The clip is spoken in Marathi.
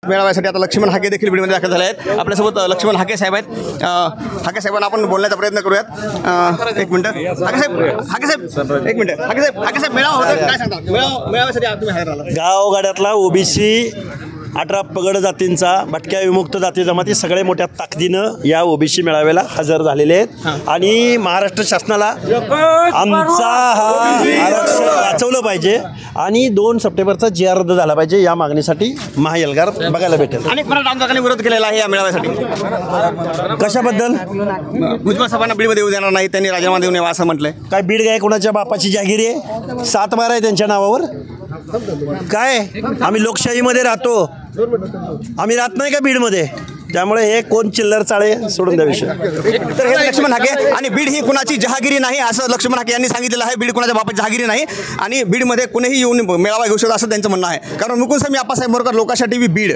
मेळाव्यासाठी आता लक्ष्मण हाके देखील बीडमध्ये दाखल झाले आहेत। आपल्यासोबत लक्ष्मण हाके साहेब आहेत। हाके साहेबांना आपण बोलण्याचा प्रयत्न करूयात। एक मिनिट हाके साहेब एक मिनिट हाके साहेब मेळावा होता काय सांगता? मेळाव्यासाठी तुम्ही हजर राहिला। गावगाड्यातला ओबीसी 18 पगड जातींचा भटक्या विमुक्त जाती जमाती सगळे मोठ्या ताकदीनं या ओबीसी मेळाव्याला हजर झालेले आहेत आणि महाराष्ट्र शासनाला आमचा हा आरक्षण वाचवलं पाहिजे आणि 2 सप्टेंबरचा जी आर रद्द झाला पाहिजे या मागणीसाठी महाएल्गार बघायला भेटेल। अनेक मराठा आंदोलकांनी विरोध केलेला आहे या मेळाव्यासाठी। कशाबद्दल? भुजबळ साहेबांना बीडमध्ये येऊ देणार नाही, त्यांनी राजीनामा देऊ नये असं म्हटलंय। काय बीड काय कोणाच्या बापाची जागिरी आहे? 7 बारा आहे त्यांच्या नावावर। काय आम्ही लोकशाहीमध्ये राहतो, आम्ही राहत नाही का बीडमध्ये? त्यामुळे हे कोण चिल्लर चाळे सोडून द्या विषय। तर हे लक्ष्मण हाके आणि बीड ही कुणाची जहागिरी नाही असं लक्ष्मण हाके यांनी सांगितलेलं आहे। बीड कुणाच्या बापाची जहागिरी नाही आणि बीडमध्ये कुणीही येऊन मेळावा घेऊ शकतो असं त्यांचं म्हणणं आहे। कारण मुकुंद स्वामी आप्पासाहेब मोरकर, लोकाशा टीव्ही बीड।